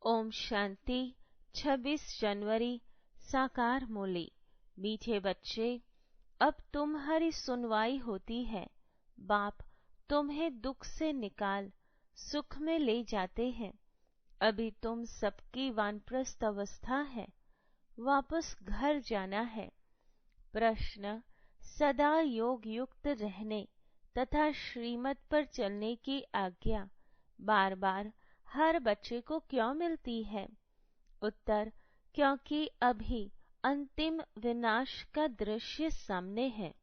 ओम शांति। 26 जनवरी। साकार मूली। मीठे बच्चे, अब तुम्हारी सुनवाई होती है। बाप तुम्हें दुख से निकाल सुख में ले जाते हैं। अभी तुम सबकी वानप्रस्थ अवस्था है, वापस घर जाना है। प्रश्न: सदा योग युक्त रहने तथा श्रीमत पर चलने की आज्ञा बार बार हर बच्चे को क्यों मिलती है? उत्तर: क्योंकि अभी अंतिम विनाश का दृश्य सामने है।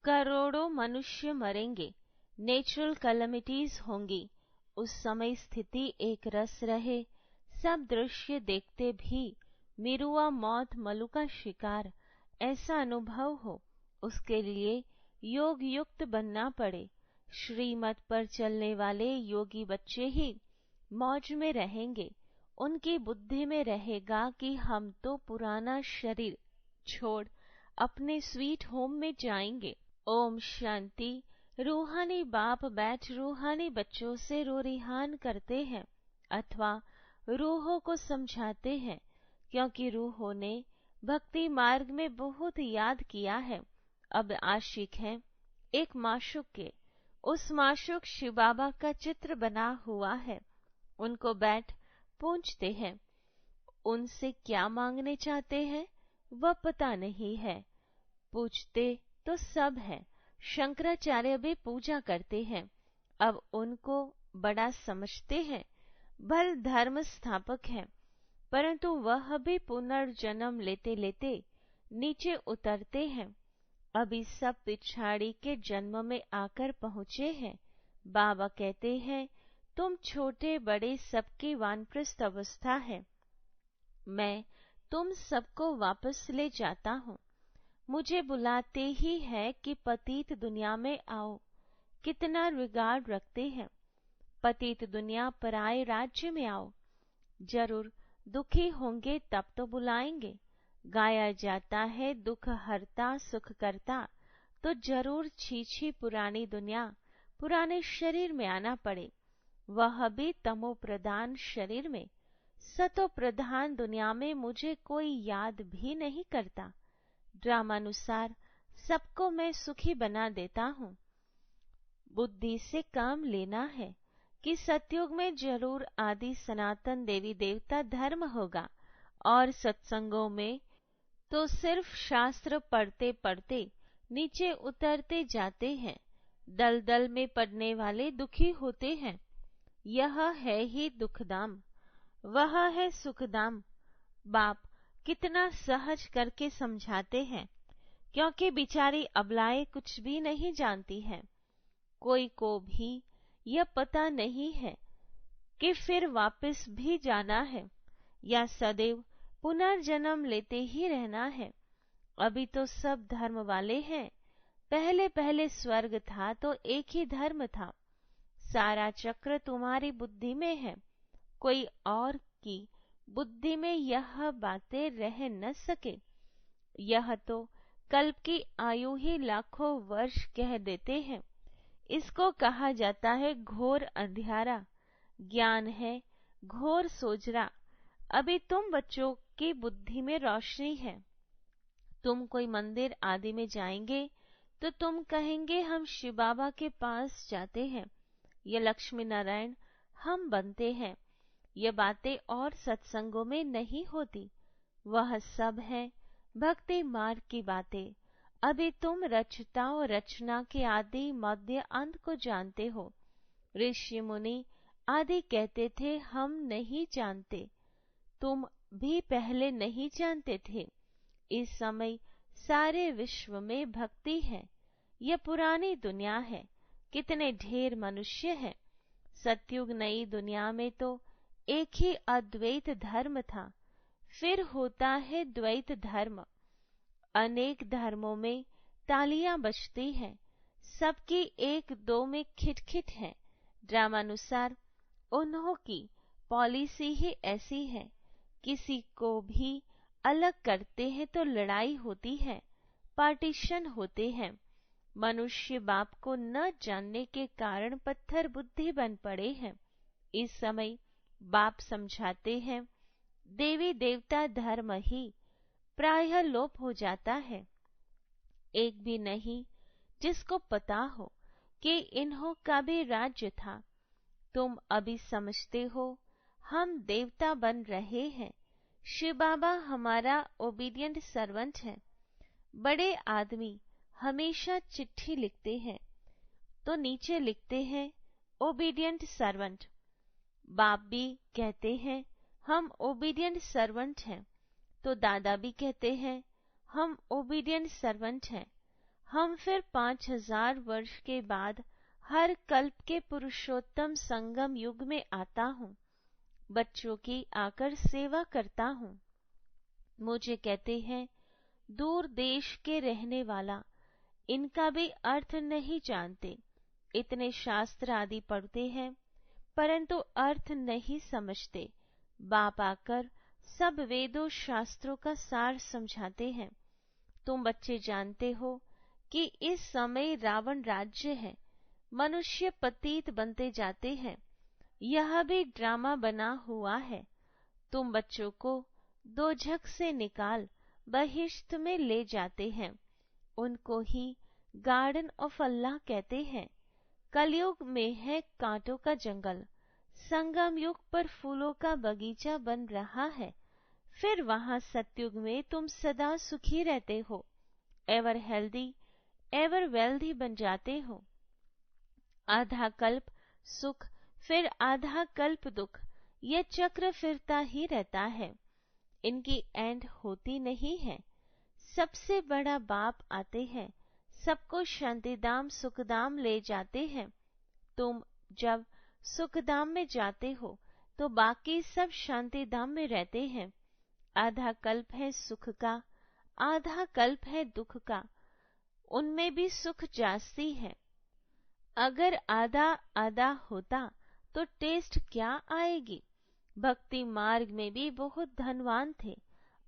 करोड़ों मनुष्य मरेंगे, नेचुरल कैलेमिटीज होंगी। उस समय स्थिति एक रस रहे, सब दृश्य देखते भी मिरुआ मौत मलु का शिकार ऐसा अनुभव हो, उसके लिए योग युक्त बनना पड़े। श्रीमत पर चलने वाले योगी बच्चे ही मौज में रहेंगे। उनकी बुद्धि में रहेगा कि हम तो पुराना शरीर छोड़ अपने स्वीट होम में जाएंगे। ओम शांति। रूहानी बाप बैठ रूहानी बच्चों से रूरिहान करते हैं अथवा रूहों को समझाते हैं, क्योंकि रूहों ने भक्ति मार्ग में बहुत याद किया है। अब आशिक हैं एक माशूक के। उस माशूक शिव बाबा का चित्र बना हुआ है। उनको बैठ पूछते हैं, उनसे क्या मांगने चाहते हैं वह पता नहीं है। पूछते तो सब हैं। शंकराचार्य भी पूजा करते हैं। अब उनको बड़ा समझते हैं। भल धर्म स्थापक है, परंतु वह भी पुनर्जन्म लेते लेते नीचे उतरते हैं। अभी सब पिछाड़ी के जन्म में आकर पहुँचे हैं। बाबा कहते हैं, तुम छोटे बड़े सबकी वानप्रस्थ अवस्था है। मैं तुम सबको वापस ले जाता हूँ। मुझे बुलाते ही है कि पतित दुनिया में आओ। कितना रिगार्ड रखते हैं। पतित दुनिया पराए राज्य में आओ। जरूर दुखी होंगे तब तो बुलाएंगे। गाया जाता है दुख हरता सुख करता, तो जरूर छी पुरानी दुनिया पुराने शरीर में आना पड़े, वह भी तमो प्रधान शरीर में। सतो प्रधान दुनिया में मुझे कोई याद भी नहीं करता। ड्रामानुसार सबको मैं सुखी बना देता हूँ। बुद्धि से काम लेना है कि सतयुग में जरूर आदि सनातन देवी देवता धर्म होगा, और सत्संगों में तो सिर्फ शास्त्र पढ़ते पढ़ते नीचे उतरते जाते हैं। दलदल में पड़ने वाले दुखी होते हैं। यह है ही दुखधाम, वह है सुखधाम। बाप कितना सहज करके समझाते हैं, क्योंकि बिचारी अबलाएं कुछ भी नहीं जानती हैं। कोई को भी यह पता नहीं है कि फिर वापस भी जाना है या सदैव पुनर्जन्म लेते ही रहना है। अभी तो सब धर्म वाले हैं। पहले पहले स्वर्ग था तो एक ही धर्म था। सारा चक्र तुम्हारी बुद्धि में है। कोई और की बुद्धि में यह बातें रह न सके। यह तो कल्प की आयु ही लाखों वर्ष कह देते हैं। इसको कहा जाता है घोर अंधियारा। ज्ञान है घोर सोजरा। अभी तुम बच्चों की बुद्धि में रोशनी है। तुम कोई मंदिर आदि में जाएंगे तो तुम कहेंगे हम शिव बाबा के पास जाते हैं, ये लक्ष्मी नारायण हम बनते हैं। ये बातें और सत्संगों में नहीं होती। वह सब है भक्ति मार्ग की बातें। अभी तुम रचता और रचना के आदि मध्य अंत को जानते हो। ऋषि मुनि आदि कहते थे हम नहीं जानते। तुम भी पहले नहीं जानते थे। इस समय सारे विश्व में भक्ति है। यह पुरानी दुनिया है। कितने ढेर मनुष्य हैं। सतयुग नई दुनिया में तो एक ही अद्वैत धर्म था, फिर होता है द्वैत धर्म। अनेक धर्मों में तालियां बजती हैं, सबकी एक दो में खिटखिट है। ड्रामानुसार उन्हों की पॉलिसी ही ऐसी है। किसी को भी अलग करते हैं तो लड़ाई होती है, पार्टीशन होते हैं। मनुष्य बाप को न जानने के कारण पत्थर बुद्धि बन पड़े हैं। इस समय बाप समझाते हैं, देवी देवता धर्म ही प्रायः लोप हो जाता है। एक भी नहीं जिसको पता हो कि इन्हों का भी राज्य था। तुम अभी समझते हो हम देवता बन रहे हैं। शिव बाबा हमारा ओबीडियंट सर्वेंट है। बड़े आदमी हमेशा चिट्ठी लिखते हैं तो नीचे लिखते हैं ओबीडियंट सर्वेंट। बाप भी कहते हैं हम ओबीडियंट सर्वेंट हैं, तो दादा भी कहते हैं हम ओबीडियंट सर्वेंट हैं। हम फिर 5000 वर्ष के बाद हर कल्प के पुरुषोत्तम संगम युग में आता हूँ। बच्चों की आकर सेवा करता हूँ। मुझे कहते हैं दूर देश के रहने वाला, इनका भी अर्थ नहीं जानते। इतने शास्त्र आदि पढ़ते हैं परंतु अर्थ नहीं समझते। बाप आकर सब वेदों शास्त्रों का सार समझाते हैं। तुम बच्चे जानते हो कि इस समय रावण राज्य है। मनुष्य पतित बनते जाते हैं। यह भी ड्रामा बना हुआ है। तुम बच्चों को दोजख से निकाल बहिश्त में ले जाते हैं। उनको ही गार्डन ऑफ अल्लाह कहते हैं। कलयुग में है कांटों का जंगल, संगम युग पर फूलों का बगीचा बन रहा है। फिर वहां सतयुग में तुम सदा सुखी रहते हो, एवर हेल्दी एवर वेल्दी बन जाते हो। आधा कल्प सुख फिर आधा कल्प दुख, यह चक्र फिरता ही रहता है। इनकी एंड होती नहीं है। सबसे बड़ा बाप आते हैं, सबको शांतिधाम सुखधाम ले जाते हैं। तुम जब सुखधाम में जाते हो तो बाकी सब शांतिधाम में रहते हैं। आधा कल्प है सुख का, आधा कल्प है दुख का। उनमें भी सुख जास्ती है। अगर आधा आधा होता तो टेस्ट क्या आएगी। भक्ति मार्ग में भी बहुत धनवान थे।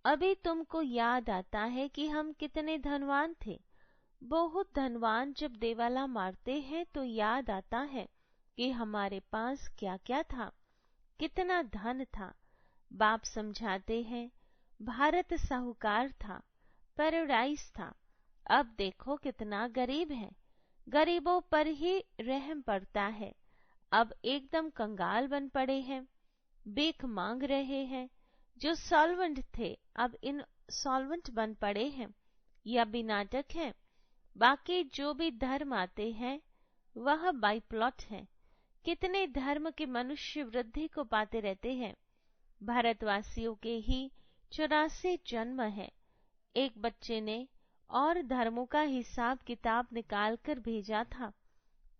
अभी तुमको याद आता है कि हम कितने धनवान थे। बहुत धनवान जब देवाला मारते हैं तो याद आता है कि हमारे पास क्या क्या था, कितना धन था। बाप समझाते हैं भारत साहूकार था, पैराडाइज था। अब देखो कितना गरीब है। गरीबों पर ही रहम पड़ता है। अब एकदम कंगाल बन पड़े हैं, भीख मांग रहे हैं। जो सॉल्वेंट थे अब इन सॉल्वेंट बन पड़े हैं। यह भी नाटक है। बाकी जो भी धर्म आते हैं वह बाई प्लॉट है। कितने धर्म के मनुष्य वृद्धि को पाते रहते हैं। भारतवासियों के ही 84 जन्म है। एक बच्चे ने और धर्मों का हिसाब किताब निकाल कर भेजा था,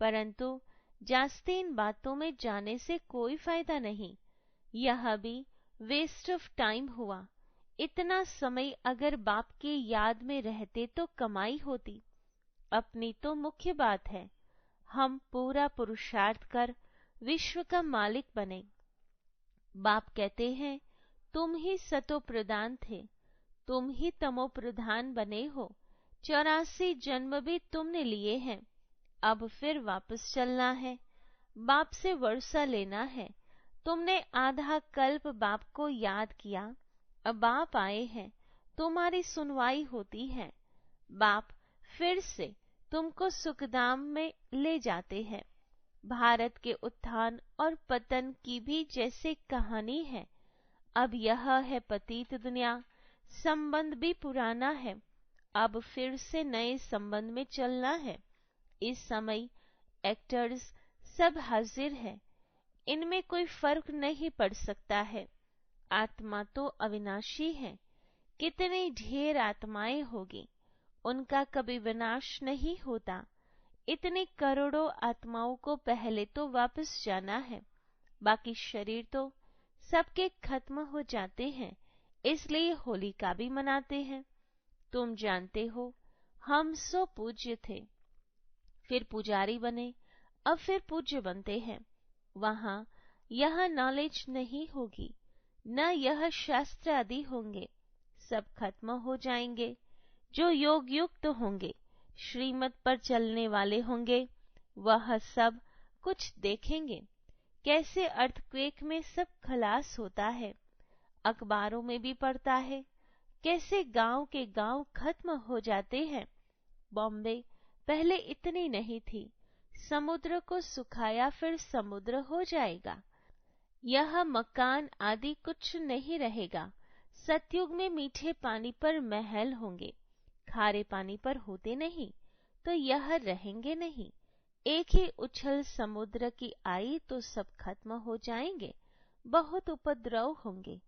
परंतु जास्तीन बातों में जाने से कोई फायदा नहीं। यह भी वेस्ट ऑफ टाइम हुआ। इतना समय अगर बाप की याद में रहते तो कमाई होती। अपनी तो मुख्य बात है हम पूरा पुरुषार्थ कर विश्व का मालिक बने। बाप कहते हैं तुम ही सतो प्रधान थे, तुम ही तमो प्रधान बने हो। 84 जन्म भी तुमने लिए हैं। अब फिर वापस चलना है, बाप से वर्षा लेना है। तुमने आधा कल्प बाप को याद किया, अब बाप आए हैं, तुम्हारी सुनवाई होती है। बाप फिर से तुमको सुखधाम में ले जाते हैं। भारत के उत्थान और पतन की भी जैसे कहानी है। अब यह है पतित दुनिया, संबंध भी पुराना है। अब फिर से नए संबंध में चलना है। इस समय एक्टर्स सब हाजिर है, इनमें कोई फर्क नहीं पड़ सकता है। आत्मा तो अविनाशी है। कितनी ढेर आत्माएं होगी, उनका कभी विनाश नहीं होता। इतनी करोड़ों आत्माओं को पहले तो वापस जाना है। बाकी शरीर तो सबके खत्म हो जाते हैं, इसलिए होलिका भी मनाते हैं। तुम जानते हो हम सो पूज्य थे, फिर पुजारी बने, अब फिर पूज्य बनते हैं। वहां यह नॉलेज नहीं होगी, न यह शास्त्र आदि होंगे, सब खत्म हो जाएंगे। जो योग युक्त होंगे, श्रीमत पर चलने वाले होंगे, वह सब कुछ देखेंगे। कैसे अर्थक्वेक में सब खलास होता है। अखबारों में भी पढ़ता है कैसे गांव के गांव खत्म हो जाते हैं। बॉम्बे पहले इतनी नहीं थी, समुद्र को सुखाया फिर समुद्र हो जाएगा। यह मकान आदि कुछ नहीं रहेगा। सतयुग में मीठे पानी पर महल होंगे, खारे पानी पर होते नहीं, तो यह रहेंगे नहीं। एक ही उछल समुद्र की आई तो सब खत्म हो जाएंगे। बहुत उपद्रव होंगे,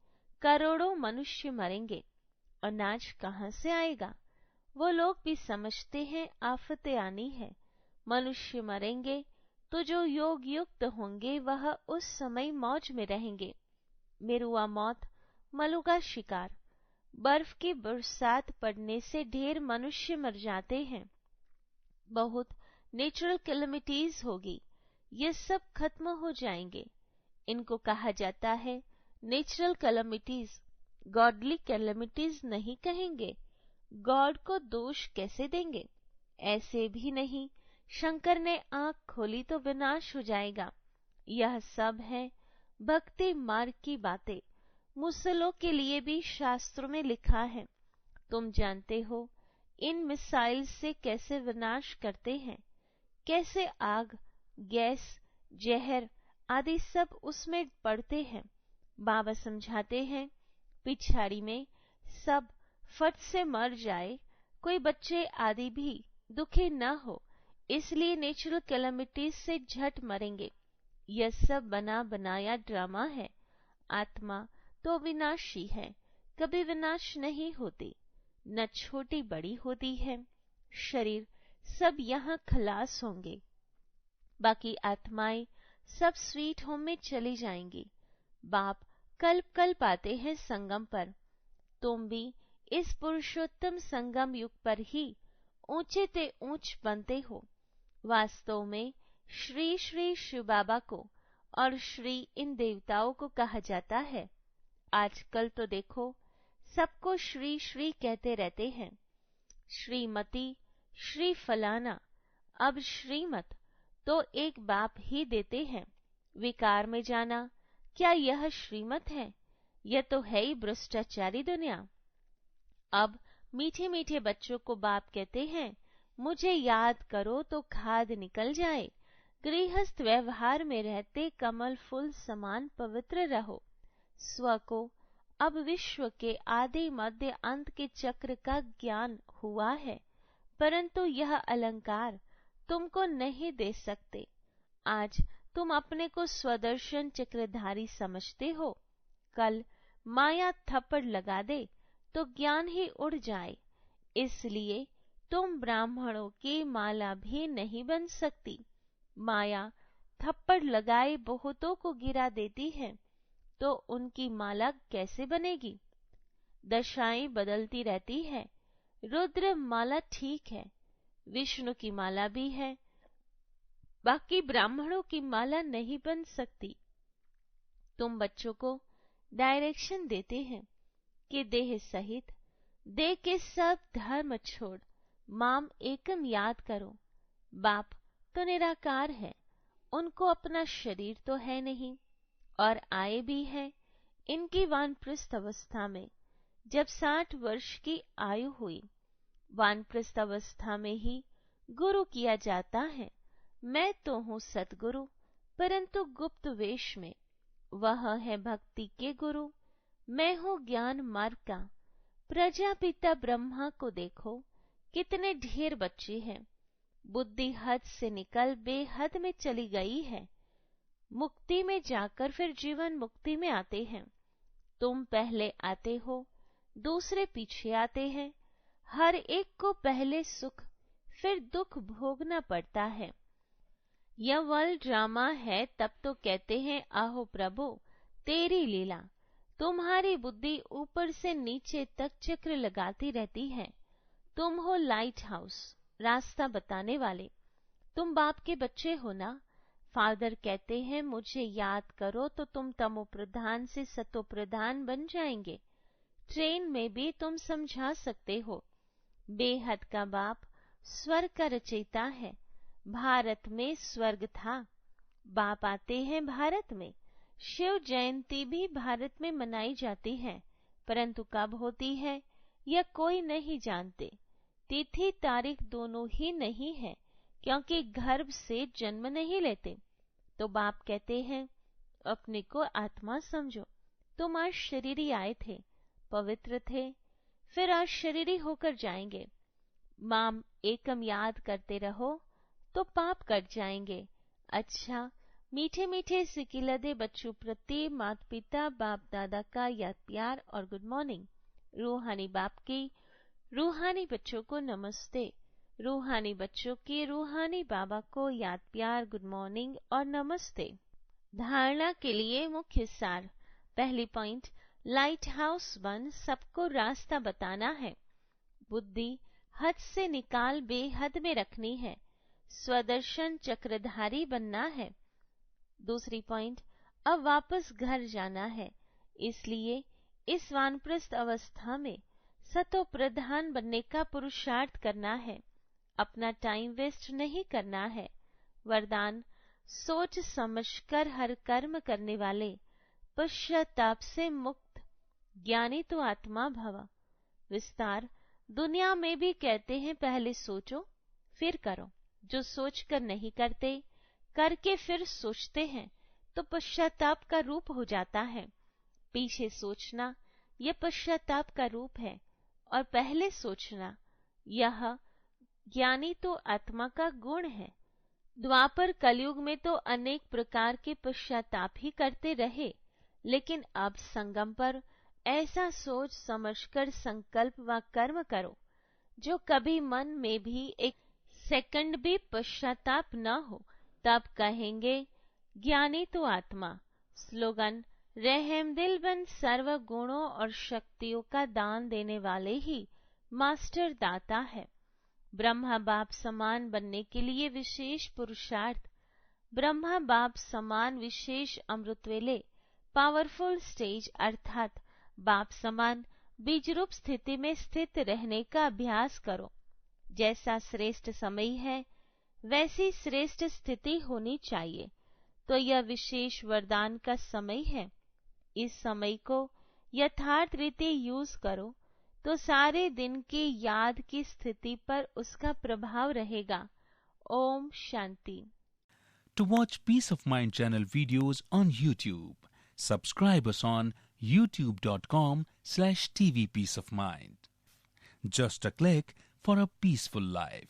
करोड़ों मनुष्य मरेंगे। अनाज कहाँ से आएगा? वो लोग भी समझते हैं आफतें आनी है। मनुष्य मरेंगे तो जो योग युक्त होंगे वह उस समय मौज में रहेंगे। मेरुआ मौत, मलु का शिकार, बर्फ की बरसात पड़ने से ढेर मनुष्य मर जाते हैं। बहुत नेचुरल कैलेमिटीज होगी, ये सब खत्म हो जाएंगे। इनको कहा जाता है नेचुरल कैलेमिटीज, गॉडली कैलेमिटीज नहीं कहेंगे। गॉड को दोष कैसे देंगे? ऐसे भी नहीं। शंकर ने आंख खोली तो विनाश हो जाएगा। यह सब है भक्ति मार्ग की बातें। मुसलों के लिए भी शास्त्रों में लिखा है। तुम जानते हो इन मिसाइल से कैसे विनाश करते हैं, कैसे आग, गैस, जहर आदि सब उसमें पड़ते हैं। बाबा समझाते हैं पिछाड़ी में सब फट से मर जाए, कोई बच्चे आदि भी दुखी न हो, इसलिए नेचुरल कैलेमिटीज से झट मरेंगे। यह सब बना बनाया ड्रामा है। आत्मा तो विनाशी है, कभी विनाश नहीं होती, न छोटी बड़ी होती है। शरीर सब यहाँ खलास होंगे, बाकी आत्माएं सब स्वीट होम में चली जाएंगी। बाप कल्प कल्प आते हैं संगम पर। तुम भी इस पुरुषोत्तम संगम युग पर ही ऊंचे ते ऊंच बनते हो। वास्तव में श्री श्री शिव बाबा को और श्री इन देवताओं को कहा जाता है। आजकल तो देखो सबको श्री श्री कहते रहते हैं। श्रीमती, श्री फलाना, अब श्रीमत तो एक बाप ही देते हैं। विकार में जाना, क्या यह श्रीमत है? यह तो है ही भ्रष्टाचारी दुनिया। अब मीठे मीठे बच्चों को बाप कहते हैं मुझे याद करो तो खाद निकल जाए। गृहस्थ व्यवहार में रहते कमल फूल समान पवित्र रहो। स्व को अब विश्व के आदि मध्य अंत के चक्र का ज्ञान हुआ है, परंतु यह अलंकार तुमको नहीं दे सकते। आज तुम अपने को स्वदर्शन चक्रधारी समझते हो, कल माया थप्पड़ लगा दे तो ज्ञान ही उड़ जाए। इसलिए तुम ब्राह्मणों की माला भी नहीं बन सकती। माया थप्पड़ लगाए बहुतों को गिरा देती है, तो उनकी माला कैसे बनेगी? दशाएं बदलती रहती है। रुद्र माला ठीक है, विष्णु की माला भी है, बाकी ब्राह्मणों की माला नहीं बन सकती। तुम बच्चों को डायरेक्शन देते हैं कि देह सहित देह के सब धर्म छोड़ माम एकम याद करो। बाप तो निराकार है, उनको अपना शरीर तो है नहीं और आए भी हैं। इनकी वानप्रस्थ अवस्था में जब 60 वर्ष की आयु हुई, वानप्रस्थ अवस्था में ही गुरु किया जाता है। मैं तो हूँ सतगुरु, परंतु गुप्त वेश में। वह है भक्ति के गुरु, मैं हूँ ज्ञान मार्ग का। प्रजापिता ब्रह्मा को देखो, कितने ढेर बच्चे हैं। बुद्धि हद से निकल बेहद में चली गई है। मुक्ति में जाकर फिर जीवन मुक्ति में आते हैं। तुम पहले आते हो, दूसरे पीछे आते हैं। हर एक को पहले सुख फिर दुख भोगना पड़ता है। यह वर्ल्ड ड्रामा है, तब तो कहते हैं आहो प्रभु तेरी लीला। तुम्हारी बुद्धि ऊपर से नीचे तक चक्र लगाती रहती है। तुम हो लाइट हाउस, रास्ता बताने वाले। तुम बाप के बच्चे हो ना। फादर कहते हैं मुझे याद करो तो तुम तमो प्रधान से सतो प्रधान बन जाएंगे। ट्रेन में भी तुम समझा सकते हो। बेहद का बाप स्वर्ग का रचयिता है। भारत में स्वर्ग था, बाप आते हैं भारत में। शिव जयंती भी भारत में मनाई जाती है, परंतु कब होती है यह कोई नहीं जानते। तिथि तारीख दोनों ही नहीं है, क्योंकि गर्भ से जन्म नहीं लेते। तो बाप कहते हैं, अपने को आत्मा समझो। तुम आज शरीरी आए थे, पवित्र थे, फिर आज शरीरी होकर जाएंगे। माम एकम याद करते रहो तो पाप कट जाएंगे। अच्छा, मीठे मीठे सिकिलदे बच्चों प्रति माता पिता बाप दादा का याद प्यार और गुड मॉर्निंग। रूहानी बाप की रूहानी बच्चों को नमस्ते। रूहानी बच्चों के रूहानी बाबा को याद प्यार, गुड मॉर्निंग और नमस्ते। धारणा के लिए मुख्य सार। पहली पॉइंट, लाइट हाउस बन सबको रास्ता बताना है। बुद्धि हद से निकाल बेहद में रखनी है। स्वदर्शन चक्रधारी बनना है। दूसरी पॉइंट, अब वापस घर जाना है, इसलिए इस वानप्रस्थ अवस्था में सतो प्रधान बनने का पुरुषार्थ करना है। अपना टाइम वेस्ट नहीं करना है। वरदान, सोच समझकर हर कर्म करने वाले, पश्चाताप से मुक्त, ज्ञानी तो आत्मा भव। विस्तार, दुनिया में भी कहते हैं पहले सोचो फिर करो। जो सोचकर नहीं करते, करके फिर सोचते हैं तो पश्चाताप का रूप हो जाता है। पीछे सोचना यह पश्चाताप का रूप है, और पहले सोचना यह ज्ञानी तो आत्मा का गुण है। द्वापर कलयुग में तो अनेक प्रकार के पश्चाताप ही करते रहे, लेकिन अब संगम पर ऐसा सोच समझकर संकल्प व कर्म करो जो कभी मन में भी एक सेकंड भी पश्चाताप न हो। तब कहेंगे ज्ञानी तो आत्मा। स्लोगन, रहमदिल बन सर्व गुणों और शक्तियों का दान देने वाले ही मास्टर दाता है। ब्रह्मा बाप समान बनने के लिए विशेष पुरुषार्थ। ब्रह्मा बाप समान विशेष अमृतवेले पावरफुल स्टेज अर्थात बाप समान बीज रूप स्थिति में स्थित रहने का अभ्यास करो। जैसा श्रेष्ठ समय है वैसी श्रेष्ठ स्थिति होनी चाहिए। तो यह विशेष वरदान का समय है। इस समय को यथार्थ रीति यूज करो तो सारे दिन की याद की स्थिति पर उसका प्रभाव रहेगा। Om Shanti. To watch Peace of Mind channel videos on YouTube, subscribe us on youtube.com/tvpeaceofmind. Just a click for a peaceful life.